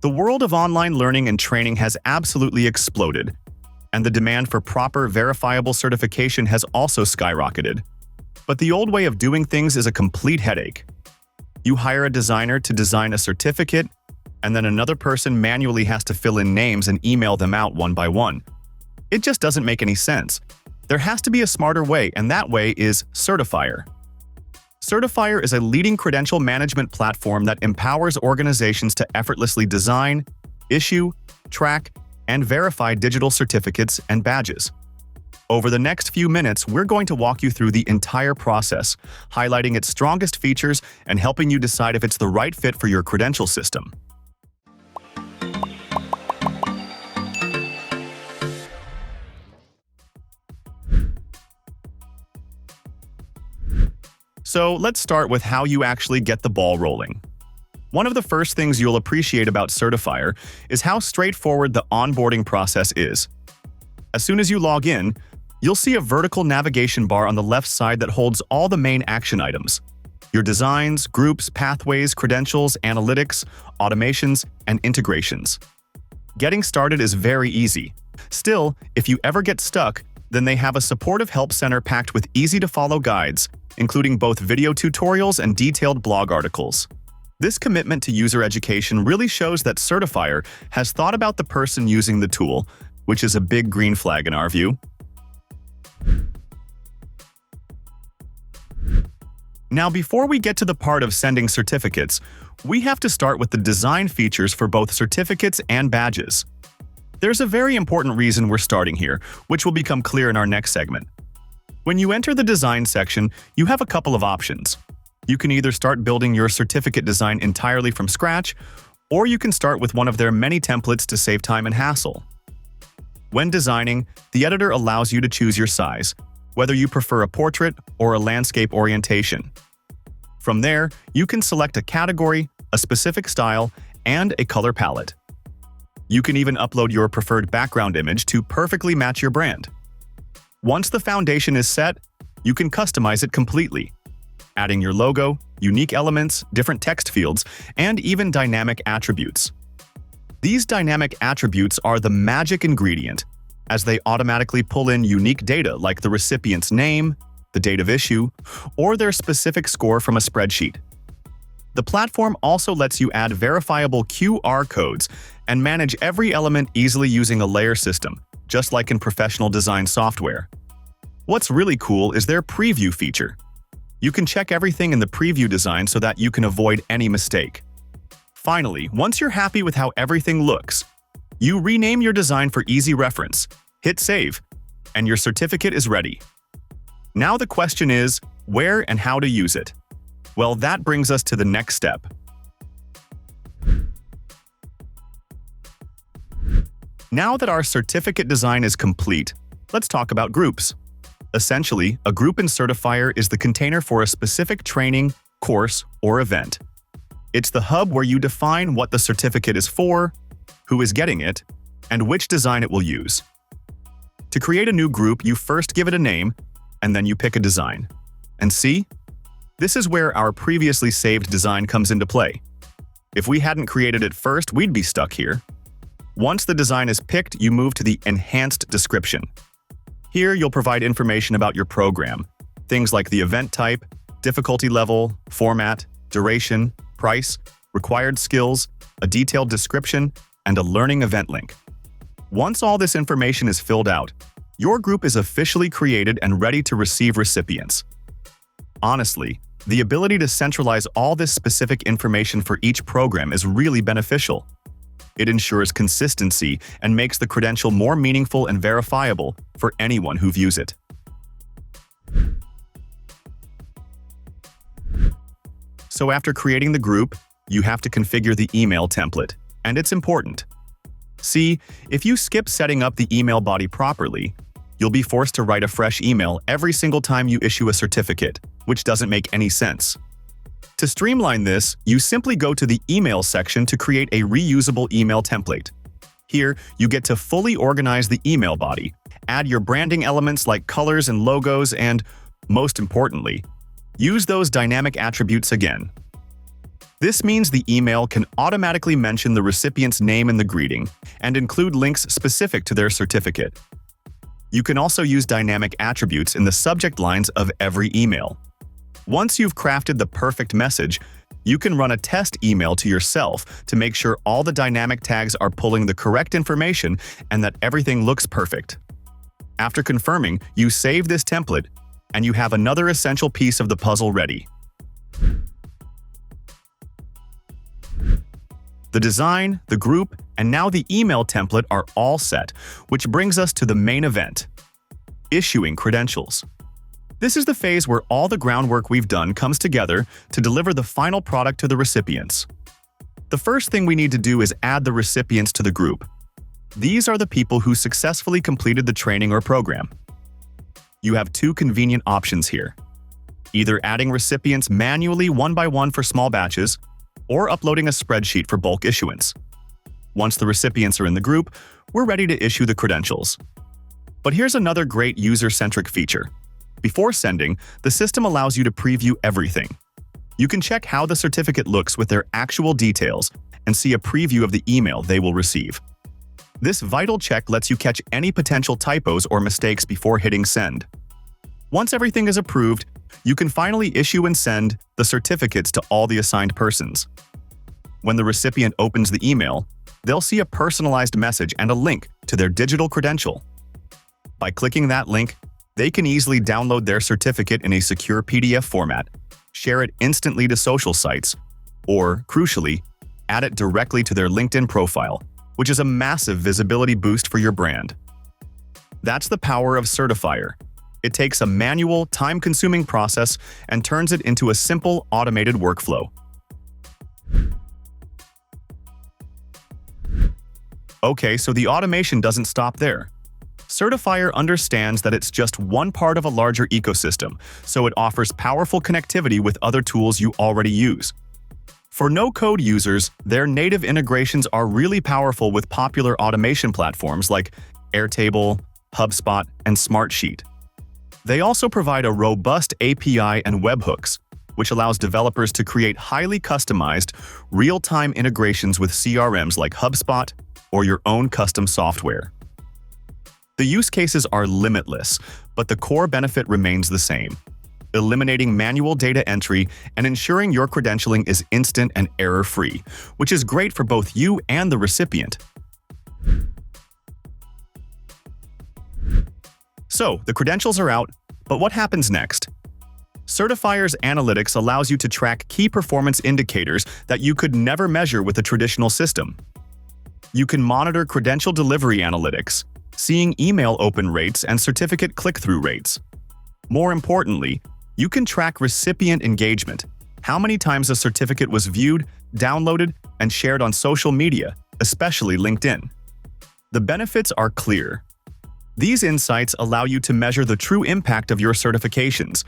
The world of online learning and training has absolutely exploded, and the demand for proper, verifiable certification has also skyrocketed. But the old way of doing things is a complete headache. You hire a designer to design a certificate, and then another person manually has to fill in names and email them out one by one. It just doesn't make any sense. There has to be a smarter way, and that way is Certifier. Certifier is a leading credential management platform that empowers organizations to effortlessly design, issue, track, and verify digital certificates and badges. Over the next few minutes, we're going to walk you through the entire process, highlighting its strongest features and helping you decide if it's the right fit for your credential system. So let's start with how you actually get the ball rolling. One of the first things you'll appreciate about Certifier is how straightforward the onboarding process is. As soon as you log in, you'll see a vertical navigation bar on the left side that holds all the main action items: your designs, groups, pathways, credentials, analytics, automations, and integrations. Getting started is very easy. Still, if you ever get stuck, then they have a supportive help center packed with easy-to-follow guides, including both video tutorials and detailed blog articles. This commitment to user education really shows that Certifier has thought about the person using the tool, which is a big green flag in our view. Now, before we get to the part of sending certificates, we have to start with the design features for both certificates and badges. There's a very important reason we're starting here, which will become clear in our next segment. When you enter the design section, you have a couple of options. You can either start building your certificate design entirely from scratch, or you can start with one of their many templates to save time and hassle. When designing, the editor allows you to choose your size, whether you prefer a portrait or a landscape orientation. From there, you can select a category, a specific style, and a color palette. You can even upload your preferred background image to perfectly match your brand. Once the foundation is set, you can customize it completely, adding your logo, unique elements, different text fields, and even dynamic attributes. These dynamic attributes are the magic ingredient, as they automatically pull in unique data like the recipient's name, the date of issue, or their specific score from a spreadsheet. The platform also lets you add verifiable QR codes and manage every element easily using a layer system, just like in professional design software. What's really cool is their preview feature. You can check everything in the preview design so that you can avoid any mistake. Finally, once you're happy with how everything looks, you rename your design for easy reference, hit save, and your certificate is ready. Now the question is, where and how to use it? Well, that brings us to the next step. Now that our certificate design is complete, let's talk about groups. Essentially, a group in Certifier is the container for a specific training, course, or event. It's the hub where you define what the certificate is for, who is getting it, and which design it will use. To create a new group, you first give it a name, and then you pick a design. And see? This is where our previously saved design comes into play. If we hadn't created it first, we'd be stuck here. Once the design is picked, you move to the Enhanced Description. Here, you'll provide information about your program, things like the event type, difficulty level, format, duration, price, required skills, a detailed description, and a learning event link. Once all this information is filled out, your group is officially created and ready to receive recipients. Honestly, the ability to centralize all this specific information for each program is really beneficial. It ensures consistency and makes the credential more meaningful and verifiable for anyone who views it. So after creating the group, you have to configure the email template, and it's important. See, if you skip setting up the email body properly, you'll be forced to write a fresh email every single time you issue a certificate, which doesn't make any sense. To streamline this, you simply go to the Email section to create a reusable email template. Here, you get to fully organize the email body, add your branding elements like colors and logos, and, most importantly, use those dynamic attributes again. This means the email can automatically mention the recipient's name in the greeting and include links specific to their certificate. You can also use dynamic attributes in the subject lines of every email. Once you've crafted the perfect message, you can run a test email to yourself to make sure all the dynamic tags are pulling the correct information and that everything looks perfect. After confirming, you save this template, and you have another essential piece of the puzzle ready. The design, the group, and now the email template are all set, which brings us to the main event: issuing credentials. This is the phase where all the groundwork we've done comes together to deliver the final product to the recipients. The first thing we need to do is add the recipients to the group. These are the people who successfully completed the training or program. You have two convenient options here: either adding recipients manually one by one for small batches, or uploading a spreadsheet for bulk issuance. Once the recipients are in the group, we're ready to issue the credentials. But here's another great user-centric feature. Before sending, the system allows you to preview everything. You can check how the certificate looks with their actual details and see a preview of the email they will receive. This vital check lets you catch any potential typos or mistakes before hitting send. Once everything is approved, you can finally issue and send the certificates to all the assigned persons. When the recipient opens the email, they'll see a personalized message and a link to their digital credential. By clicking that link, they can easily download their certificate in a secure PDF format, share it instantly to social sites, or, crucially, add it directly to their LinkedIn profile, which is a massive visibility boost for your brand. That's the power of Certifier. It takes a manual, time-consuming process and turns it into a simple, automated workflow. Okay, so the automation doesn't stop there. Certifier understands that it's just one part of a larger ecosystem, so it offers powerful connectivity with other tools you already use. For no-code users, their native integrations are really powerful with popular automation platforms like Airtable, HubSpot, and Smartsheet. They also provide a robust API and webhooks, which allows developers to create highly customized, real-time integrations with CRMs like HubSpot or your own custom software. The use cases are limitless, but the core benefit remains the same: eliminating manual data entry and ensuring your credentialing is instant and error-free, which is great for both you and the recipient. So, the credentials are out, but what happens next? Certifier's analytics allows you to track key performance indicators that you could never measure with a traditional system. You can monitor credential delivery analytics, seeing email open rates and certificate click-through rates. More importantly, you can track recipient engagement, how many times a certificate was viewed, downloaded, and shared on social media, especially LinkedIn. The benefits are clear. These insights allow you to measure the true impact of your certifications,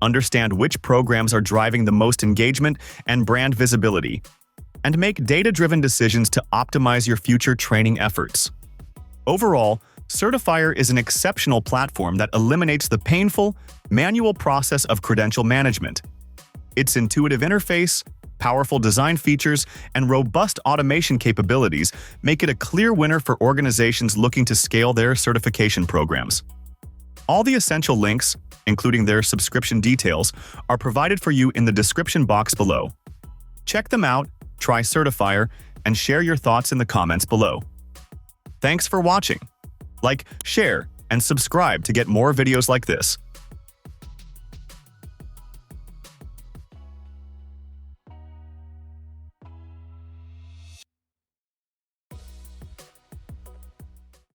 understand which programs are driving the most engagement and brand visibility, and make data-driven decisions to optimize your future training efforts. Overall, Certifier is an exceptional platform that eliminates the painful, manual process of credential management. Its intuitive interface, powerful design features, and robust automation capabilities make it a clear winner for organizations looking to scale their certification programs. All the essential links, including their subscription details, are provided for you in the description box below. Check them out, try Certifier, and share your thoughts in the comments below. Thanks for watching. Like, share, and subscribe to get more videos like this.